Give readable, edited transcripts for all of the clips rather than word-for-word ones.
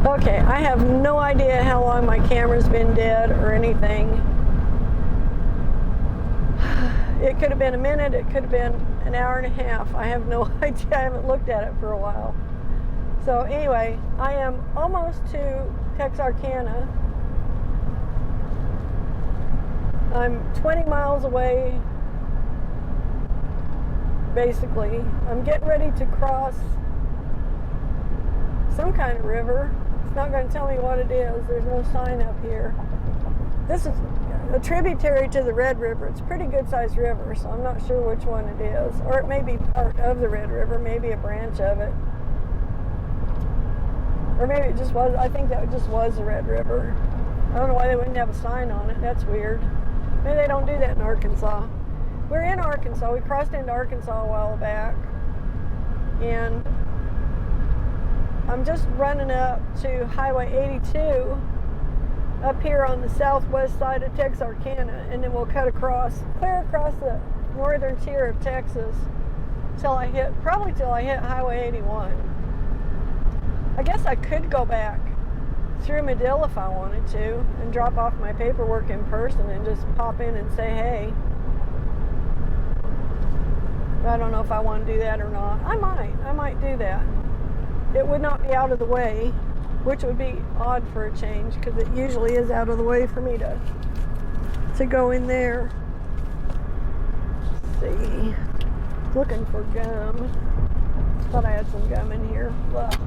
Okay, I have no idea how long my camera's been dead or anything. It could have been a minute, it could have been an hour and a half. I have no idea. I haven't looked at it for a while. So anyway, I am almost to Texarkana. I'm 20 miles away, basically. I'm getting ready to cross some kind of river. It's not going to tell me what it is. There's no sign up here. This is a tributary to the Red River. It's a pretty good sized river, so I'm not sure which one it is. Or it may be part of the Red River, maybe a branch of it. Or maybe it just was, I think that just was the Red River. I don't know why they wouldn't have a sign on it. That's weird. Maybe they don't do that in Arkansas. We're in Arkansas. We crossed into Arkansas a while back. And I'm just running up to Highway 82 up here on the southwest side of Texarkana, and then we'll cut across, clear across the northern tier of Texas till I hit Highway 81. I guess I could go back through Medill if I wanted to and drop off my paperwork in person and just pop in and say hey. I don't know if I want to do that or not. I might do that. It would not be out of the way, which would be odd for a change because it usually is out of the way for me to go in there. Let's see. Looking for gum. Thought I had some gum in here. Ugh.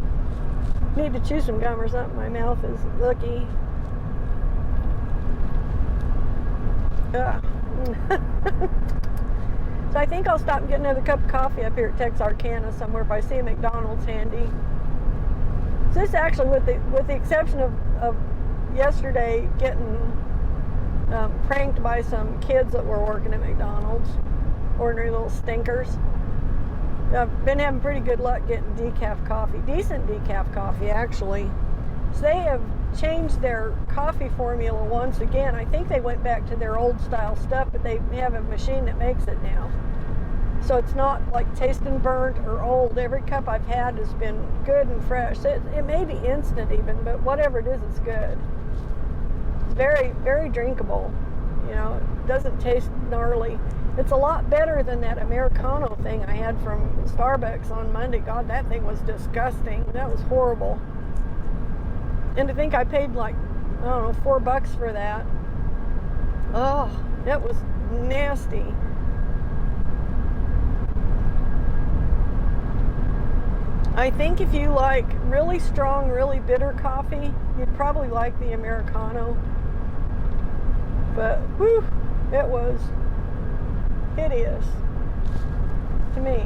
Need to chew some gum or something. My mouth is lucky. So I think I'll stop and get another cup of coffee up here at Texarkana somewhere if I see a McDonald's handy. So this actually, with the exception of yesterday getting pranked by some kids that were working at McDonald's, ordinary little stinkers, I've been having pretty good luck getting decaf coffee, decent decaf coffee actually. So they have changed their coffee formula once again. I think they went back to their old style stuff, but they have a machine that makes it now. So it's not like tasting burnt or old. Every cup I've had has been good and fresh. It may be instant even, but whatever it is, it's good. It's very, very drinkable. You know, it doesn't taste gnarly. It's a lot better than that Americano thing I had from Starbucks on Monday. God, that thing was disgusting. That was horrible. And to think I paid like, I don't know, $4 for that. Oh, that was nasty. I think if you like really strong, really bitter coffee, you'd probably like the Americano. But, whew, it was hideous to me.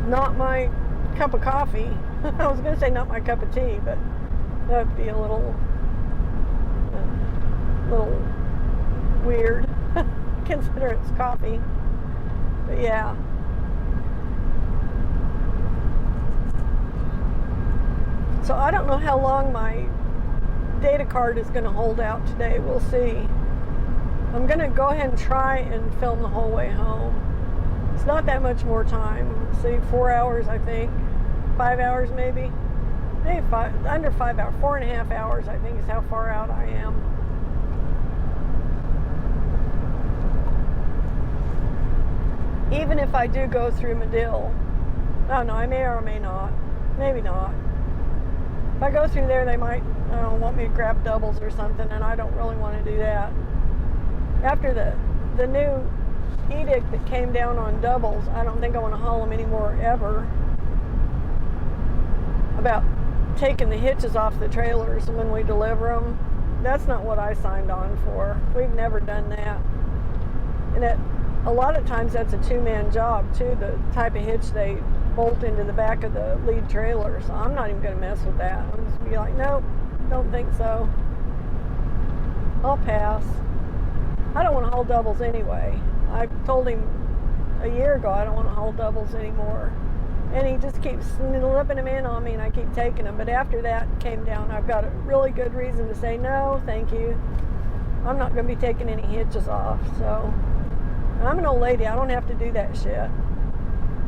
Not my cup of coffee. I was going to say not my cup of tea, but that would be a little weird. Consider it's coffee. But yeah. So I don't know how long my data card is going to hold out today. We'll see. I'm going to go ahead and try and film the whole way home. It's not that much more time. Let's see, 4 hours, I think. 5 hours, maybe. Maybe under 5 hours. 4.5 hours, I think, is how far out I am. Even if I do go through Medill. Oh, no, I may or may not. Maybe not. If I go through there, they might, I don't know, want me to grab doubles or something, and I don't really want to do that. After the new edict that came down on doubles, I don't think I want to haul them anymore ever. About taking the hitches off the trailers when we deliver them. That's not what I signed on for. We've never done that. And a lot of times that's a two-man job too, the type of hitch they bolt into the back of the lead trailer. So I'm not even going to mess with that. I'm just going to be like, nope, don't think so. I'll pass. I don't want to haul doubles anyway. I told him a year ago I don't want to haul doubles anymore. And he just keeps slipping them in on me, and I keep taking them. But after that came down, I've got a really good reason to say no, thank you. I'm not going to be taking any hitches off. So I'm an old lady. I don't have to do that shit.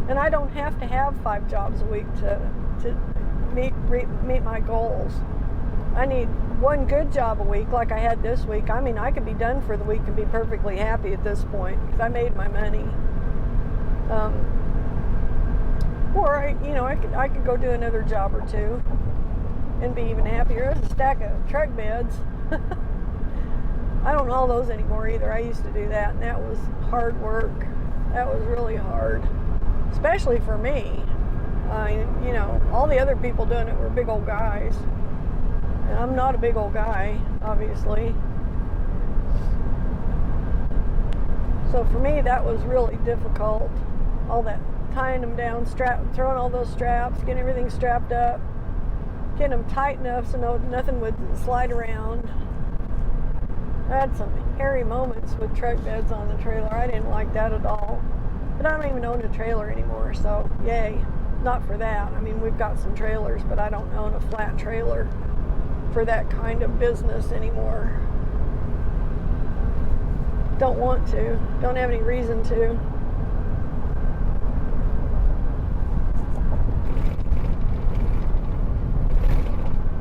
And I don't have to have 5 jobs a week to meet my goals. I need one good job a week like I had this week. I mean, I could be done for the week and be perfectly happy at this point because I made my money. Or I could go do another job or two and be even happier. There's a stack of truck beds. I don't haul those anymore either. I used to do that, and that was hard work. That was really hard, especially for me. All the other people doing it were big old guys. And I'm not a big old guy, obviously. So for me, that was really difficult. All that tying them down, throwing all those straps, getting everything strapped up, getting them tight enough so nothing would slide around. I had some hairy moments with truck beds on the trailer. I didn't like that at all. But I don't even own a trailer anymore, so yay. Not for that. I mean, we've got some trailers, but I don't own a flat trailer for that kind of business anymore. Don't want to. Don't have any reason to.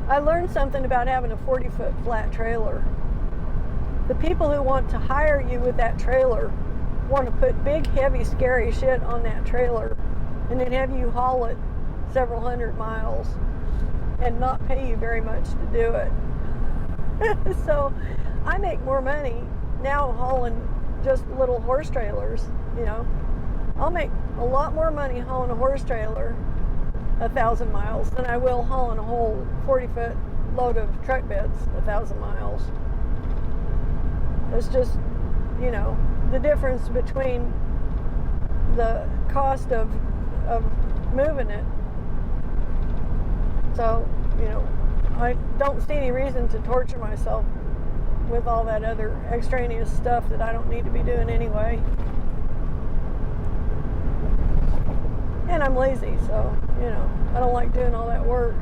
I learned something about having a 40-foot flat trailer. The people who want to hire you with that trailer want to put big, heavy, scary shit on that trailer and then have you haul it several hundred miles and not pay you very much to do it. So I make more money now hauling just little horse trailers, I'll make a lot more money hauling a horse trailer 1,000 miles than I will hauling a whole 40-foot load of truck beds 1,000 miles. It's just, the difference between the cost of moving it. So, I don't see any reason to torture myself with all that other extraneous stuff that I don't need to be doing anyway. And I'm lazy, so, I don't like doing all that work.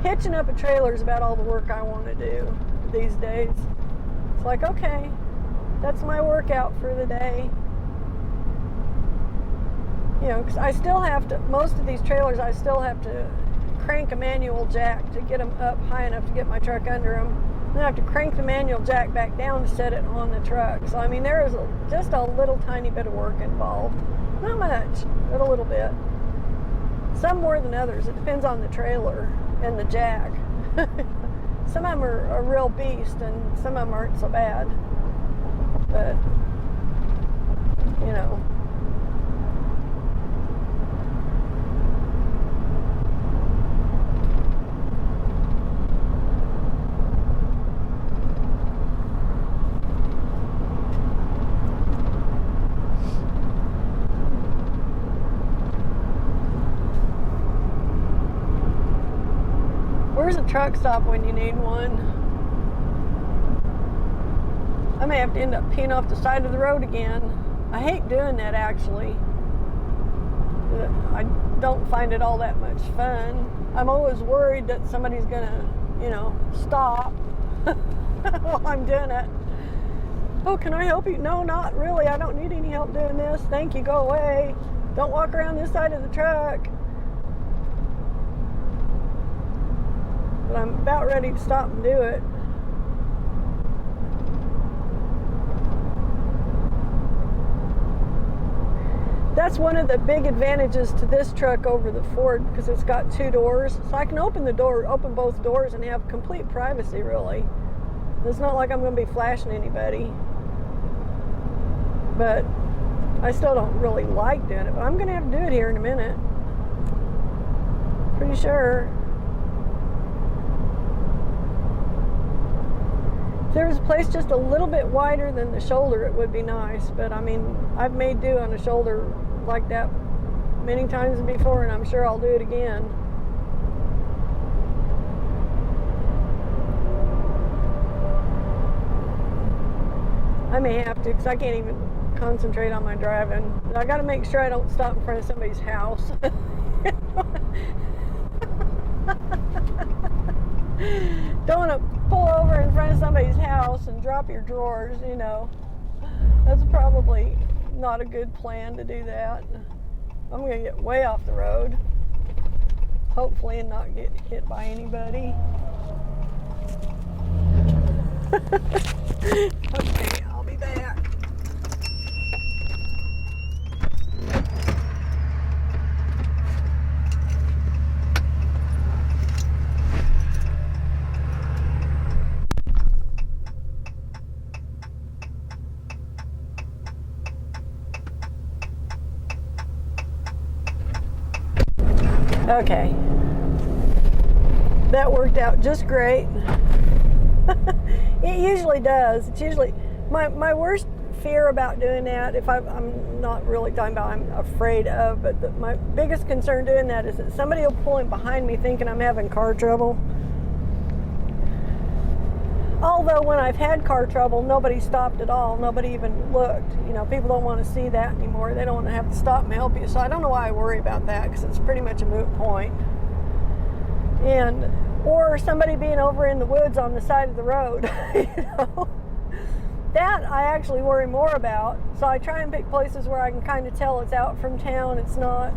Hitching up a trailer is about all the work I want to do these days. It's like, okay, that's my workout for the day. Because I still have to, most of these trailers, I still have to crank a manual jack to get them up high enough to get my truck under them. Then I have to crank the manual jack back down to set it on the truck. So, I mean, there is just a little tiny bit of work involved. Not much, but a little bit. Some more than others. It depends on the trailer and the jack. Some of them are a real beast, and some of them aren't so bad. But, where's a truck stop when you need one? I may have to end up peeing off the side of the road again. I hate doing that, actually. I don't find it all that much fun. I'm always worried that somebody's gonna, stop while I'm doing it. Oh, can I help you? No, not really. I don't need any help doing this. Thank you. Go away. Don't walk around this side of the truck. But I'm about ready to stop and do it. That's one of the big advantages to this truck over the Ford, because it's got 2 doors. So I can open both doors and have complete privacy, really. It's not like I'm going to be flashing anybody. But I still don't really like doing it. But I'm going to have to do it here in a minute. Pretty sure. If there was a place just a little bit wider than the shoulder, it would be nice. But I mean, I've made do on a shoulder like that many times before, and I'm sure I'll do it again. I may have to, because I can't even concentrate on my driving. But I got to make sure I don't stop in front of somebody's house. Don't want to pull over in front of somebody's house and drop your drawers, That's probably not a good plan to do that. I'm going to get way off the road. hopefully, and not get hit by anybody. Okay, I'll be back. Okay, that worked out just great. It usually does. It's usually my worst fear about doing that, if I'm not really talking about I'm afraid of, but my biggest concern doing that is that somebody will pull in behind me thinking I'm having car trouble. Although when I've had car trouble, nobody stopped at all. Nobody even looked. You know, people don't want to see that anymore. They don't want to have to stop and help you. So I don't know why I worry about that, because it's pretty much a moot point. Or somebody being over in the woods on the side of the road. You know, that I actually worry more about. So I try and pick places where I can kind of tell it's out from town. It's not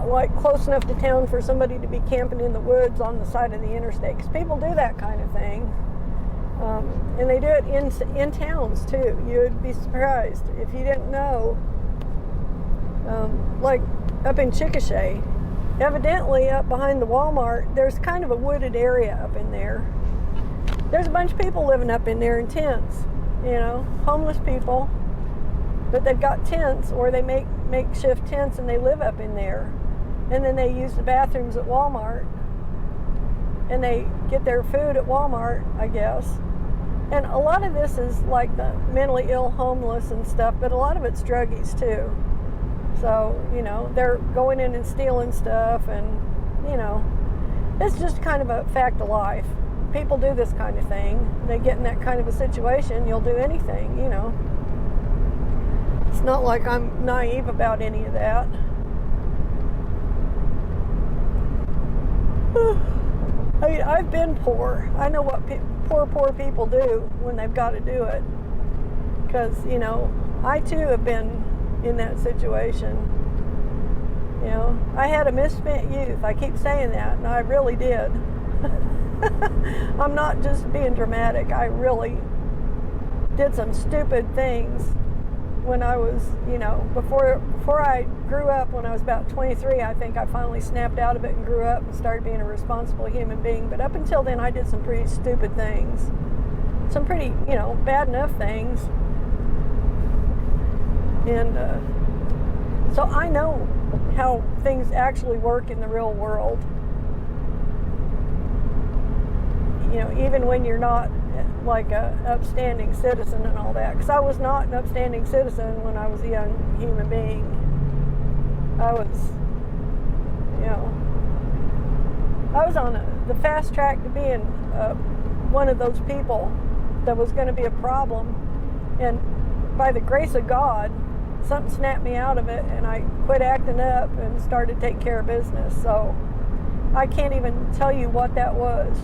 like close enough to town for somebody to be camping in the woods on the side of the interstate, because people do that kind of thing, and they do it in towns too. You would be surprised if you didn't know. Like up in Chickasha, evidently up behind the Walmart, there's kind of a wooded area up in there. There's a bunch of people living up in there in tents, you know, homeless people, but they've got tents, or they make makeshift tents, and they live up in there, and then they use the bathrooms at Walmart, and they get their food at Walmart, I guess. And a lot of this is like the mentally ill homeless and stuff, but a lot of it's druggies too. So, you know, they're going in and stealing stuff, and, you know, it's just kind of a fact of life. People do this kind of thing. They get in that kind of a situation, you'll do anything, you know. It's not like I'm naive about any of that. I mean, I've been poor. I know what poor people do when they've got to do it. Because, you know, I too have been in that situation. You know, I had a misspent youth. I keep saying that, and I really did. I'm not just being dramatic. I really did some stupid things when I was, you know, before I grew up. When I was about 23, I think I finally snapped out of it and grew up and started being a responsible human being. But up until then, I did some pretty stupid things. Some pretty, you know, bad enough things. And so I know how things actually work in the real world. You know, even when you're not like a upstanding citizen and all that. Because I was not an upstanding citizen when I was a young human being. I was, you know, I was on the fast track to being one of those people that was going to be a problem. And by the grace of God, something snapped me out of it, and I quit acting up and started taking care of business. So I can't even tell you what that was.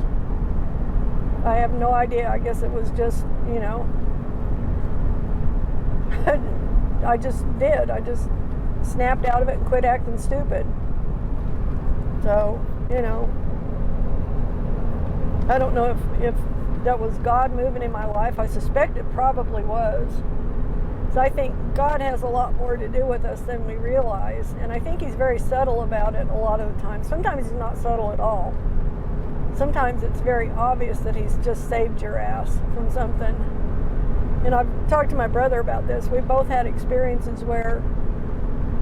I have no idea. I guess it was just, you know, I just did. I just snapped out of it and quit acting stupid. So, you know, I don't know if that was God moving in my life. I suspect it probably was. So I think God has a lot more to do with us than we realize. And I think He's very subtle about it a lot of the time. Sometimes He's not subtle at all. Sometimes it's very obvious that He's just saved your ass from something. And I've talked to my brother about this. We both had experiences where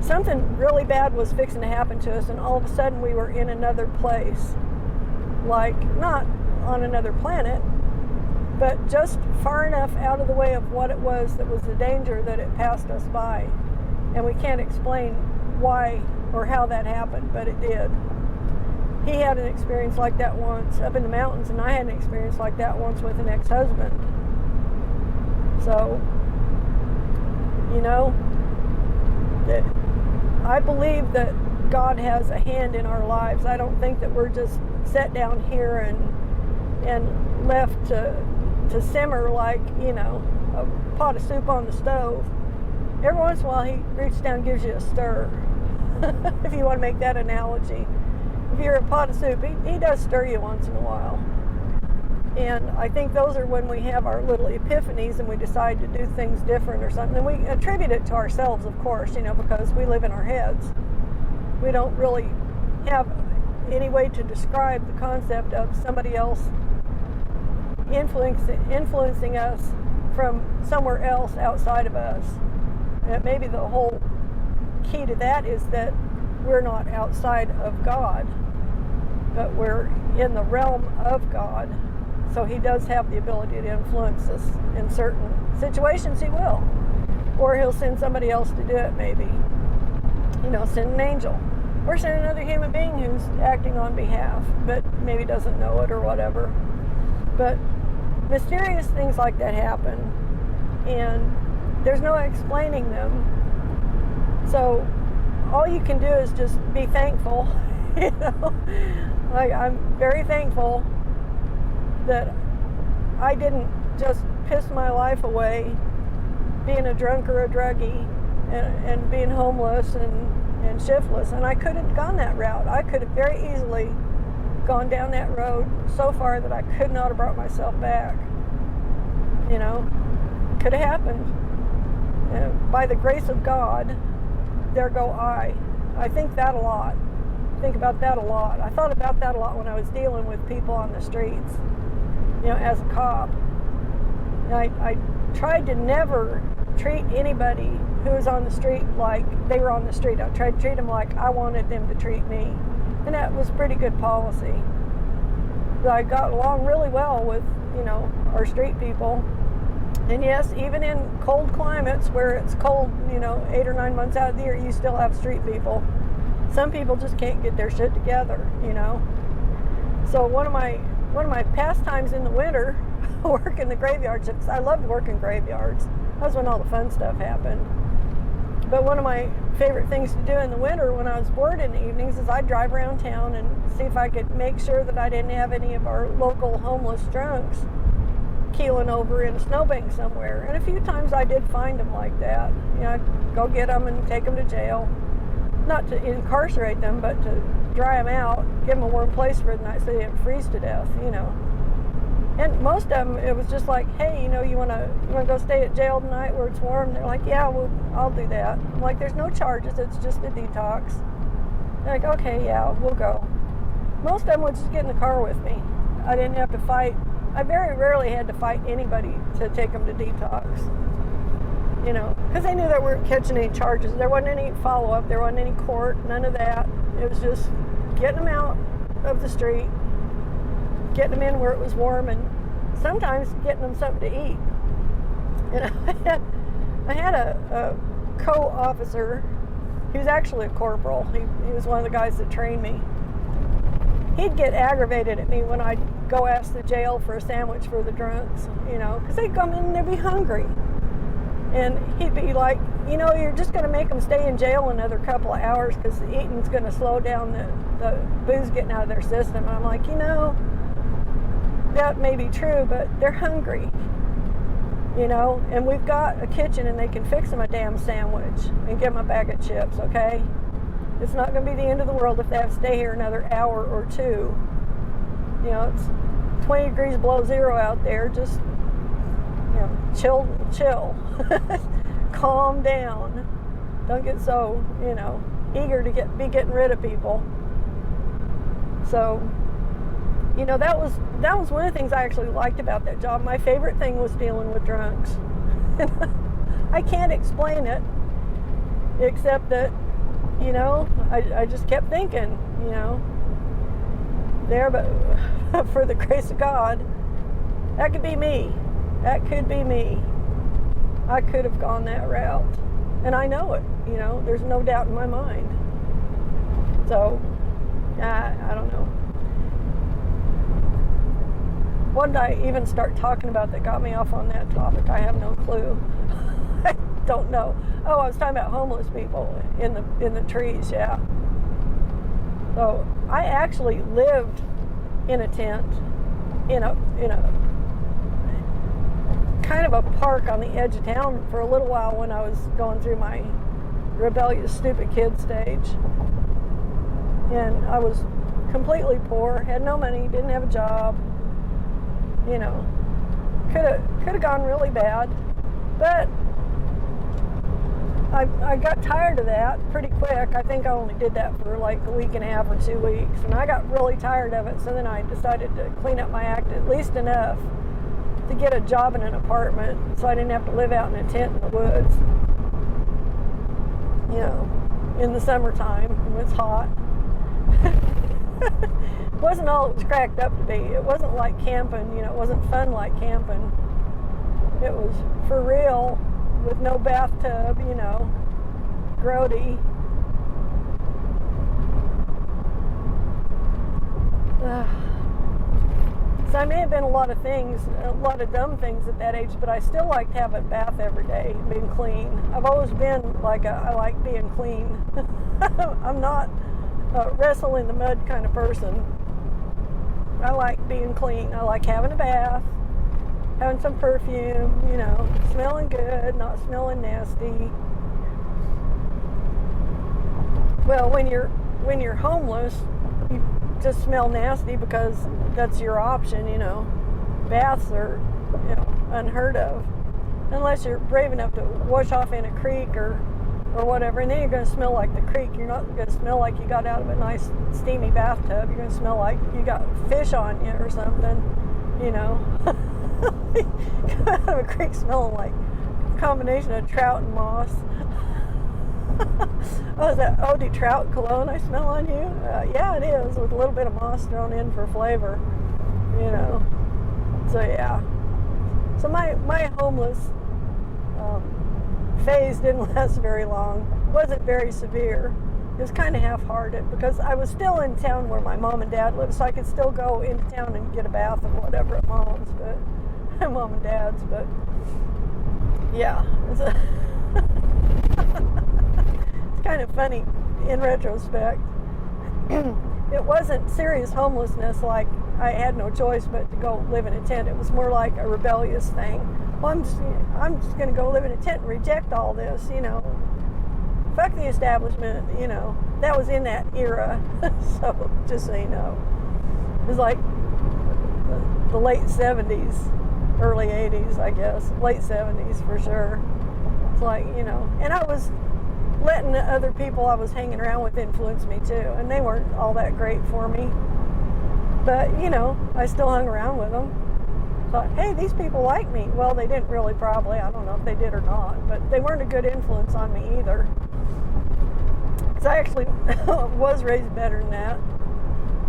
something really bad was fixing to happen to us, and all of a sudden we were in another place. Like, not on another planet, but just far enough out of the way of what it was that was the danger that it passed us by. And we can't explain why or how that happened, but it did. He had an experience like that once up in the mountains, and I had an experience like that once with an ex-husband. So, you know, I believe that God has a hand in our lives. I don't think that we're just set down here and left to simmer like, you know, a pot of soup on the stove. Every once in a while He reaches down and gives you a stir. if you want to make that analogy. If you're a pot of soup, he does stir you once in a while. And I think those are when we have our little epiphanies and we decide to do things different or something. And we attribute it to ourselves, of course, because we live in our heads. We don't really have any way to describe the concept of somebody else influencing us from somewhere else outside of us. And maybe the whole key to that is that we're not outside of God, but we're in the realm of God. So he does have the ability to influence us in certain situations. He will. Or he'll send somebody else to do it, maybe. Send an angel. Or send another human being who's acting on behalf, but maybe doesn't know it or whatever. But mysterious things like that happen, and there's no explaining them. So all you can do is just be thankful. Like, I'm very thankful that I didn't just piss my life away being a drunk or a druggie and being homeless and shiftless. And I could have gone that route. I could have very easily gone down that road so far that I could not have brought myself back. Could have happened. By the grace of God, there go I. I think that a lot. Think about that a lot. I thought about that a lot when I was dealing with people on the streets, as a cop. And I tried to never treat anybody who was on the street like they were on the street. I tried to treat them like I wanted them to treat me. And that was pretty good policy. But I got along really well with, our street people. And yes, even in cold climates where it's cold, 8 or 9 months out of the year, you still have street people. Some people just can't get their shit together, So one of my pastimes in the winter, working the graveyard shifts. I loved working graveyards. That was when all the fun stuff happened. But one of my favorite things to do in the winter when I was bored in the evenings is I'd drive around town and see if I could make sure that I didn't have any of our local homeless drunks keeling over in a snowbank somewhere. And a few times I did find them like that. I'd go get them and take them to jail. Not to incarcerate them, but to dry them out, give them a warm place for the night so they didn't freeze to death, And most of them, it was just like, hey, you want to go stay at jail tonight where it's warm? They're like, yeah, well, I'll do that. I'm like, there's no charges. It's just a detox. They're like, okay, yeah, we'll go. Most of them would just get in the car with me. I didn't have to fight. I very rarely had to fight anybody to take them to detox. Because they knew they weren't catching any charges. There wasn't any follow-up. There wasn't any court. None of that. It was just getting them out of the street, getting them in where it was warm, and sometimes getting them something to eat. I had a co-officer. He was actually a corporal. He was one of the guys that trained me. He'd get aggravated at me when I'd go ask the jail for a sandwich for the drunks, because they'd come in and they'd be hungry. And he'd be like, you're just going to make them stay in jail another couple of hours because the eating's going to slow down the booze getting out of their system. And I'm like, that may be true, but they're hungry, and we've got a kitchen and they can fix them a damn sandwich and give them a bag of chips, okay? It's not going to be the end of the world if they have to stay here another hour or two. It's 20 degrees below zero out there. Just, chill. Calm down. Don't get so, eager to be getting rid of people. So, that was one of the things I actually liked about that job. My favorite thing was dealing with drunks. I can't explain it, except that, I just kept thinking, there, but for the grace of God, that could be me. That could be me. I could have gone that route. And I know it, there's no doubt in my mind. So, I don't know. What did I even start talking about that got me off on that topic? I have no clue. I don't know. Oh, I was talking about homeless people in the trees, yeah. So I actually lived in a tent in a kind of a park on the edge of town for a little while when I was going through my rebellious, stupid kid stage. And I was completely poor, had no money, didn't have a job. You know, could have gone really bad. But I got tired of that pretty quick. I think I only did that for like a week and a half or 2 weeks. And I got really tired of it. So then I decided to clean up my act at least enough to get a job in an apartment so I didn't have to live out in a tent in the woods. You know, in the summertime when it's hot. It wasn't all it was cracked up to be. It wasn't like camping, you know, it wasn't fun like camping. It was for real, with no bathtub, you know, grody. So I may have been a lot of things, a lot of dumb things at that age, but I still like to have a bath every day, being clean. I've always been like I like being clean. I'm not a wrestle in the mud kind of person. I like being clean. I like having a bath, having some perfume, you know, smelling good, not smelling nasty. Well, when you're homeless, you just smell nasty because that's your option, you know. Baths are, you know, unheard of. Unless you're brave enough to wash off in a creek or whatever, and then you're going to smell like the creek. You're not going to smell like you got out of a nice steamy bathtub. You're going to smell like you got fish on you or something, you know. Come out of a creek smelling like a combination of trout and moss. Oh, is that OD trout cologne I smell on you? Yeah, it is, with a little bit of moss thrown in for flavor, you know. So yeah. So my homeless phase didn't last very long. It wasn't very severe. It was kind of half-hearted because I was still in town where my mom and dad lived, so I could still go into town and get a bath or whatever at mom's, but mom and dad's. But yeah, it's kind of funny in retrospect. It wasn't serious homelessness, like I had no choice but to go live in a tent. It was more like a rebellious thing. Well, I'm just going to go live in a tent and reject all this, you know. Fuck the establishment, you know. That was in that era. So, just so you know. It was like the late 70s, early 80s, I guess. Late 70s for sure. It's like, you know. And I was letting the other people I was hanging around with influence me too. And they weren't all that great for me. But, you know, I still hung around with them. Thought, hey, these people like me. Well, they didn't really, probably. I don't know if they did or not. But they weren't a good influence on me either. Because I actually was raised better than that.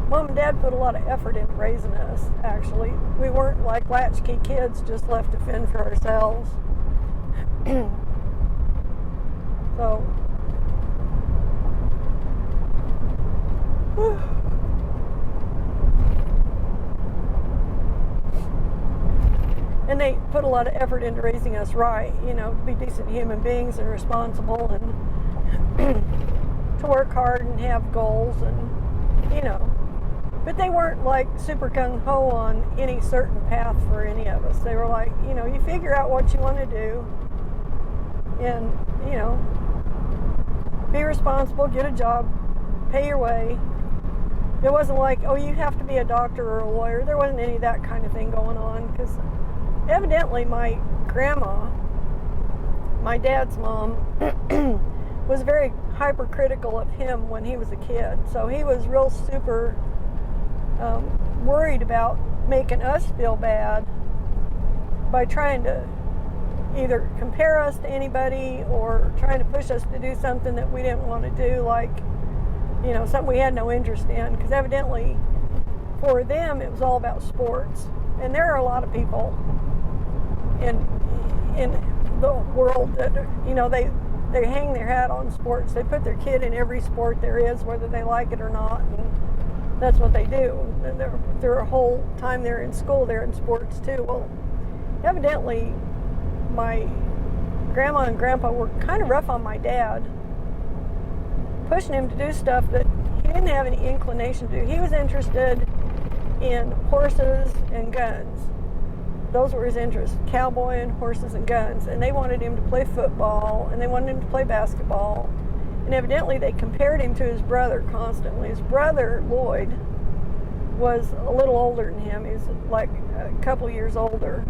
Mom and Dad put a lot of effort into raising us, actually. We weren't like latchkey kids just left to fend for ourselves. So, whew. And they put a lot of effort into raising us right, you know, to be decent human beings and responsible and to work hard and have goals and, you know. But they weren't like super gung-ho on any certain path for any of us. They were like, you know, you figure out what you want to do and, you know, be responsible, get a job, pay your way. It wasn't like, oh, you have to be a doctor or a lawyer. There wasn't any of that kind of thing going on because evidently my grandma, my dad's mom, was very hypercritical of him when he was a kid. So he was real super worried about making us feel bad by trying to either compare us to anybody or trying to push us to do something that we didn't want to do, like, you know, something we had no interest in. Because evidently for them it was all about sports. And there are a lot of people in the world that, you know, they hang their hat on sports. They put their kid in every sport there is, whether they like it or not, and that's what they do. And their whole time they're in school, they're in sports too. Well, evidently my grandma and grandpa were kind of rough on my dad, pushing him to do stuff that he didn't have any inclination to do. He was interested in horses and guns. Those were his interests, cowboying, horses and guns. And they wanted him to play football, and they wanted him to play basketball. And evidently they compared him to his brother constantly. His brother, Lloyd, was a little older than him. He was like a couple years older.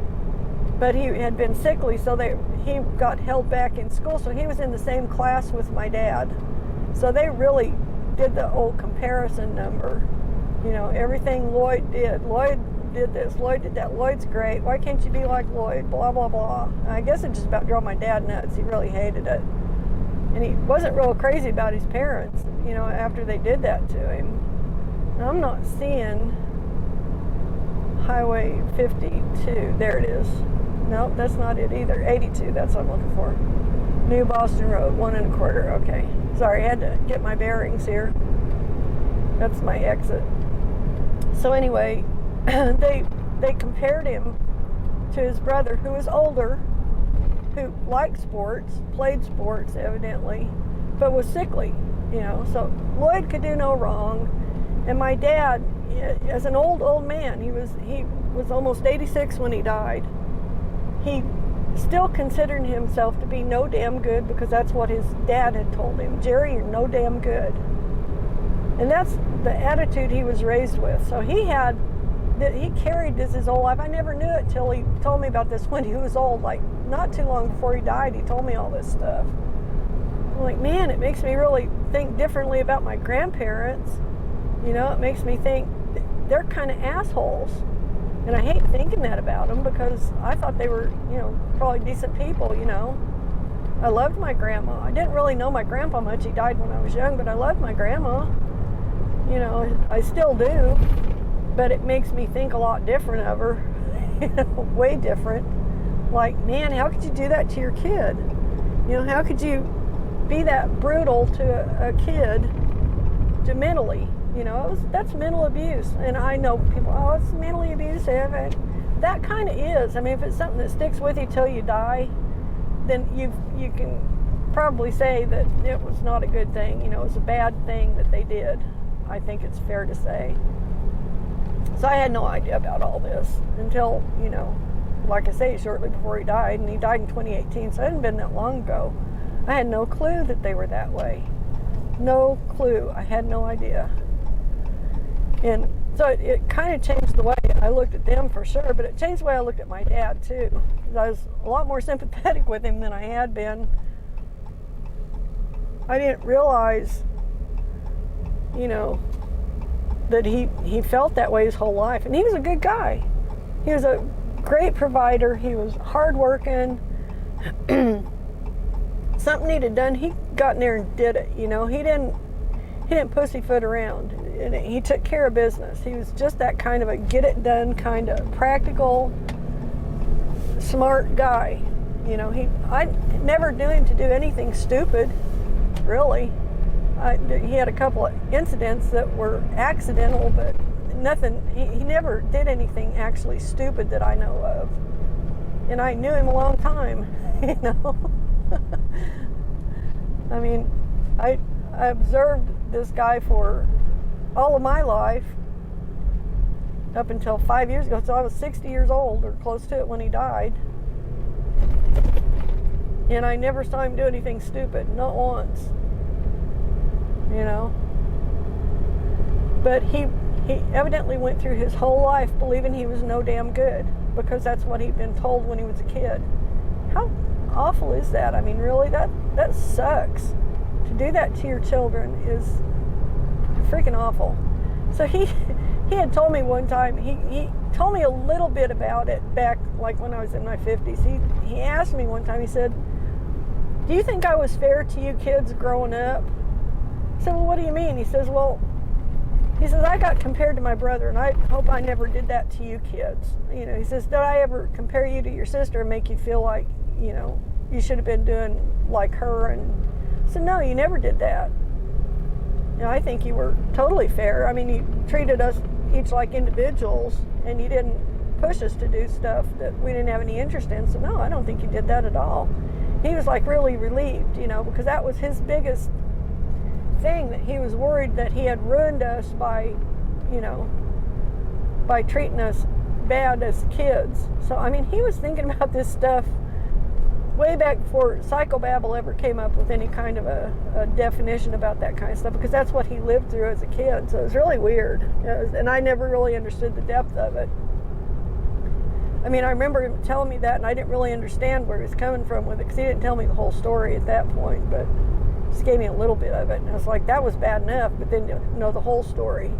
But he had been sickly, so he got held back in school. So he was in the same class with my dad. So they really did the old comparison number. You know, everything Lloyd did. Lloyd did this, Lloyd did that, Lloyd's great, why can't you be like Lloyd, blah, blah, blah. And I guess it just about drove my dad nuts. He really hated it. And he wasn't real crazy about his parents, you know, after they did that to him. And I'm not seeing Highway 52. There it is. No, that's not it either. 82, that's what I'm looking for. New Boston Road, 1 1/4. Okay. Sorry, I had to get my bearings here. That's my exit. So anyway, they compared him to his brother, who was older, who liked sports, played sports evidently, but was sickly, you know. So Lloyd could do no wrong. And my dad, as an old man, he was almost 86 when he died. He still considered himself to be no damn good, because that's what his dad had told him. Jerry, you're no damn good. And that's the attitude he was raised with. So he carried this his whole life. I never knew it till he told me about this when he was old. Like, not too long before he died, he told me all this stuff. I'm like, man, it makes me really think differently about my grandparents. You know, it makes me think they're kind of assholes. And I hate thinking that about them, because I thought they were, you know, probably decent people, you know. I loved my grandma. I didn't really know my grandpa much. He died when I was young, but I loved my grandma. You know, I still do. But it makes me think a lot different of her. You know, way different. Like, man, how could you do that to your kid? You know, how could you be that brutal to a kid, to mentally? You know, that's mental abuse. And I know people, oh, it's mentally abusive. And that kind of is. I mean, if it's something that sticks with you till you die, then you can probably say that it was not a good thing. You know, it was a bad thing that they did. I think it's fair to say. So I had no idea about all this until, you know, like I say, shortly before he died. And he died in 2018, so it hadn't been that long ago. I had no clue that they were that way. No clue. I had no idea. And so it kind of changed the way I looked at them, for sure, but it changed the way I looked at my dad too. Because I was a lot more sympathetic with him than I had been. I didn't realize, you know, that he felt that way his whole life. And he was a good guy. He was a great provider. He was hardworking. Something needed done, he got in there and did it. You know, he didn't pussyfoot around. And he took care of business. He was just that kind of a get it done, kind of practical, smart guy. You know, I never knew him to do anything stupid, really. He had a couple of incidents that were accidental, but nothing. He never did anything actually stupid that I know of. And I knew him a long time, you know. I mean, I observed this guy for all of my life up until 5 years ago. So I was 60 years old, or close to it, when he died. And I never saw him do anything stupid, not once. You know. But he evidently went through his whole life believing he was no damn good, because that's what he'd been told when he was a kid. How awful is that? I mean, really, that sucks. To do that to your children is freaking awful. So he had told me one time, he told me a little bit about it back, like when I was in my 50s. He asked me one time, he said, do you think I was fair to you kids growing up? I said, well, what do you mean? He says, I got compared to my brother, and I hope I never did that to you kids. You know, he says, did I ever compare you to your sister and make you feel like, you know, you should have been doing like her? And I said, no, you never did that. You know, I think you were totally fair. I mean, you treated us each like individuals, and you didn't push us to do stuff that we didn't have any interest in. So no, I don't think you did that at all. He was like really relieved, you know, because that was his biggest thing, that he was worried that he had ruined us by, you know, by treating us bad as kids. So I mean, he was thinking about this stuff way back before psychobabble ever came up with any kind of a definition about that kind of stuff, because that's what he lived through as a kid. So it was really weird, and I never really understood the depth of it. I mean, I remember him telling me that, and I didn't really understand where he was coming from with it, because he didn't tell me the whole story at that point, but just gave me a little bit of it. And I was like, that was bad enough, but then, the whole story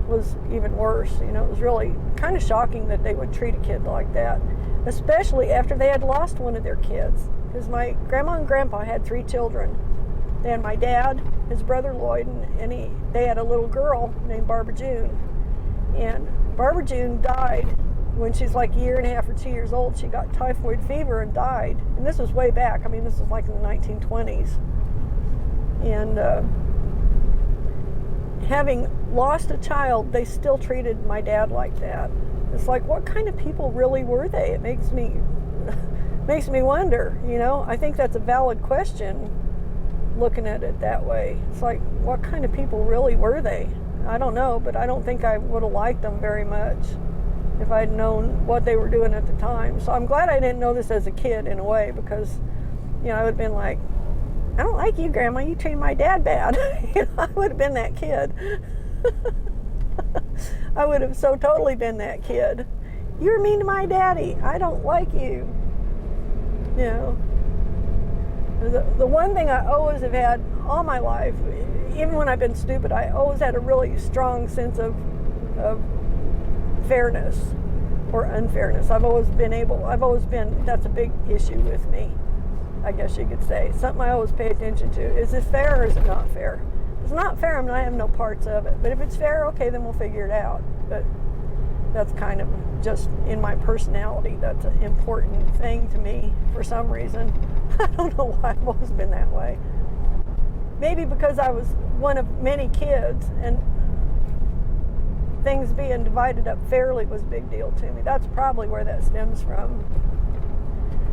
was even worse. It was really kind of shocking that they would treat a kid like that, especially after they had lost one of their kids. Because my grandma and grandpa had 3 children. They had my dad, his brother Lloyd, and they had a little girl named Barbara June. And Barbara June died when she's like a year and a half or 2 years old. She got typhoid fever and died. And this was way back. I mean, this was like in the 1920s. And having lost a child, they still treated my dad like that. It's like, what kind of people really were they? It makes me wonder, I think that's a valid question, looking at it that way. It's like, what kind of people really were they? I don't know, but I don't think I would have liked them very much if I'd known what they were doing at the time. So I'm glad I didn't know this as a kid, in a way, because, I would have been like, I don't like you, Grandma. You treated my dad bad. I would have been that kid. I would have so totally been that kid. You're mean to my daddy. I don't like you. The one thing I always have had all my life, even when I've been stupid, I always had a really strong sense of fairness or unfairness. That's a big issue with me, I guess you could say. Something I always pay attention to. Is this fair or is it not fair? If it's not fair, I have no parts of it. But if it's fair, okay, then we'll figure it out. But that's kind of just in my personality. That's an important thing to me for some reason. I don't know why I've always been that way. Maybe because I was one of many kids, and things being divided up fairly was a big deal to me. That's probably where that stems from.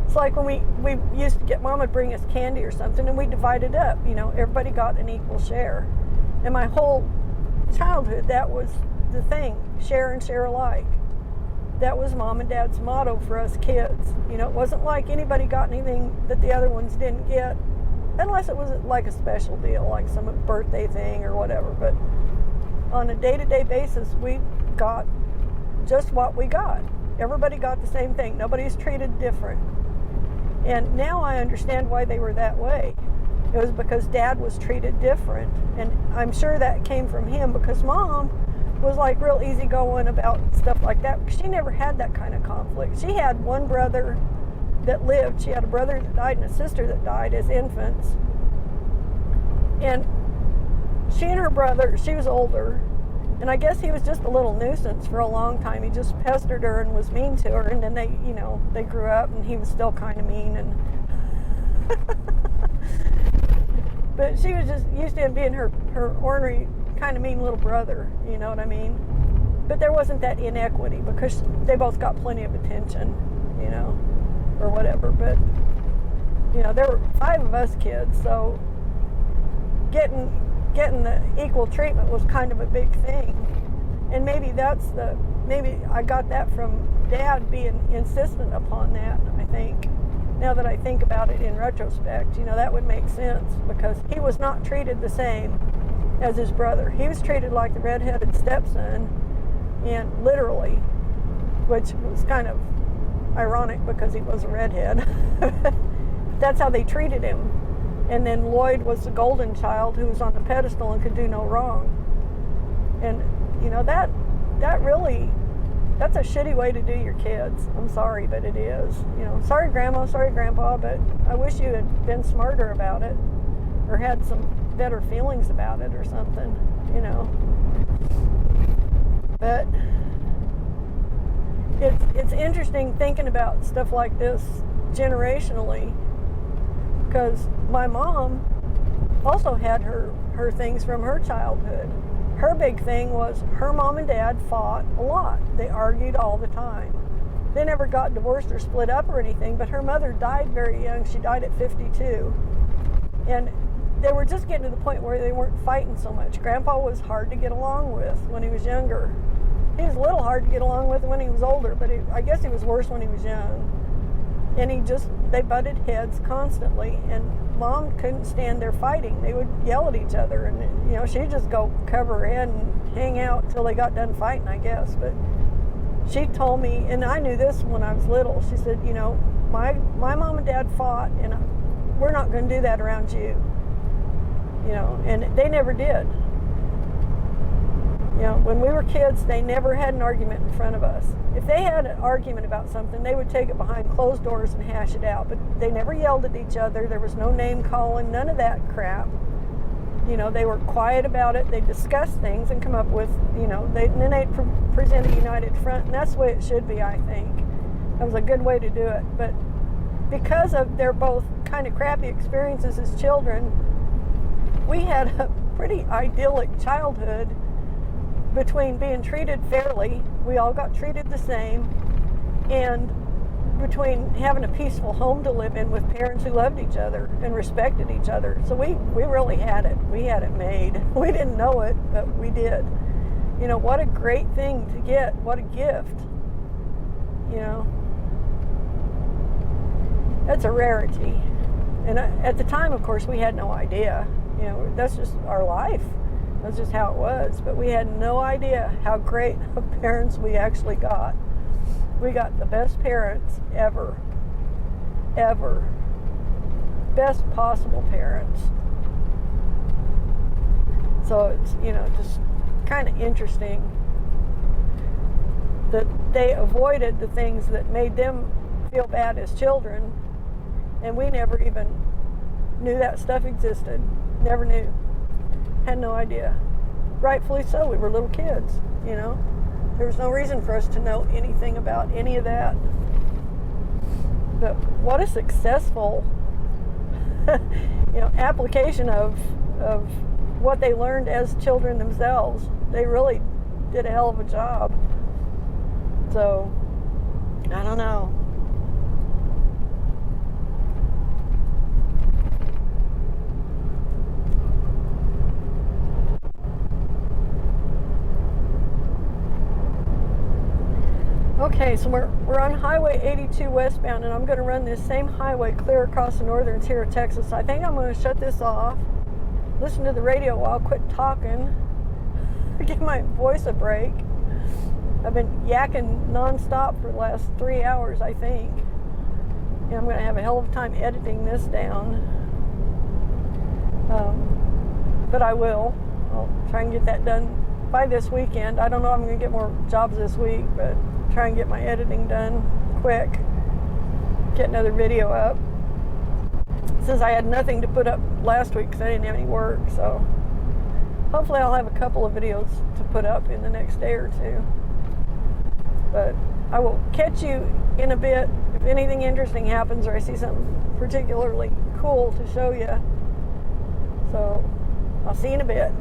It's like when we used to get, Mom would bring us candy or something, and we divided up, everybody got an equal share. And my whole childhood, that was the thing, share and share alike. That was Mom and Dad's motto for us kids. It wasn't like anybody got anything that the other ones didn't get, unless it was like a special deal, like some birthday thing or whatever. But on a day-to-day basis, we got just what we got. Everybody got the same thing. Nobody's treated different. And now I understand why they were that way. It was because Dad was treated different. And I'm sure that came from him, because Mom was like real easygoing about stuff like that, because she never had that kind of conflict. She had one brother that lived. She had a brother that died and a sister that died as infants. And she and her brother, she was older, and I guess he was just a little nuisance for a long time. He just pestered her and was mean to her, and then they grew up, and he was still kind of mean. And but she was just used to him being her ornery, kind of mean little brother, you know what I mean? But there wasn't that inequity, because they both got plenty of attention, or whatever. But there were 5 of us kids, so getting the equal treatment was kind of a big thing. And maybe I got that from Dad being insistent upon that. I think, now that I think about it in retrospect, that would make sense, because he was not treated the same as his brother. He was treated like the redheaded stepson, and literally, which was kind of ironic because he was a redhead. That's how they treated him. And then Lloyd was the golden child who was on the pedestal and could do no wrong. And, that really, that's a shitty way to do your kids. I'm sorry, but it is. Sorry, Grandma, sorry, Grandpa, but I wish you had been smarter about it, or had some better feelings about it or something, But it's interesting thinking about stuff like this generationally, because my mom also had her things from her childhood. Her big thing was her mom and dad fought a lot. They argued all the time. They never got divorced or split up or anything, but her mother died very young. She died at 52. And they were just getting to the point where they weren't fighting so much. Grandpa was hard to get along with when he was younger. He was a little hard to get along with when he was older, but I guess he was worse when he was young. they butted heads constantly, and Mom couldn't stand their fighting. They would yell at each other, and she'd just go cover her head and hang out till they got done fighting, I guess. But she told me, and I knew this when I was little, she said, my mom and dad fought, and we're not going to do that around you. And they never did. When we were kids, they never had an argument in front of us. If they had an argument about something, they would take it behind closed doors and hash it out. But they never yelled at each other. There was no name calling, none of that crap. They were quiet about it. They discussed things and come up with, then they'd present a united front. And that's the way it should be, I think. That was a good way to do it. But because of their both kind of crappy experiences as children, we had a pretty idyllic childhood between being treated fairly, we all got treated the same, and between having a peaceful home to live in with parents who loved each other and respected each other. So we really had it. We had it made. We didn't know it, but we did. What a great thing to get. What a gift. That's a rarity. And at the time, of course, we had no idea. That's just our life. That's just how it was. But we had no idea how great of parents we actually got. We got the best parents ever. Ever. Best possible parents. So it's, just kind of interesting that they avoided the things that made them feel bad as children, and we never even knew that stuff existed. Never knew. Had no idea. Rightfully so. We were little kids, There was no reason for us to know anything about any of that. But what a successful, application of what they learned as children themselves. They really did a hell of a job. So, I don't know. Okay, so we're on Highway 82 westbound, and I'm going to run this same highway clear across the northern tier of Texas. I think I'm going to shut this off, listen to the radio while I quit talking, give my voice a break. I've been yakking nonstop for the last 3 hours, I think. And I'm going to have a hell of a time editing this down. But I will. I'll try and get that done by this weekend. I don't know if I'm going to get more jobs this week, but try and get my editing done quick. Get another video up. Since I had nothing to put up last week because I didn't have any work, so hopefully I'll have a couple of videos to put up in the next day or two. But I will catch you in a bit if anything interesting happens or I see something particularly cool to show you. So I'll see you in a bit.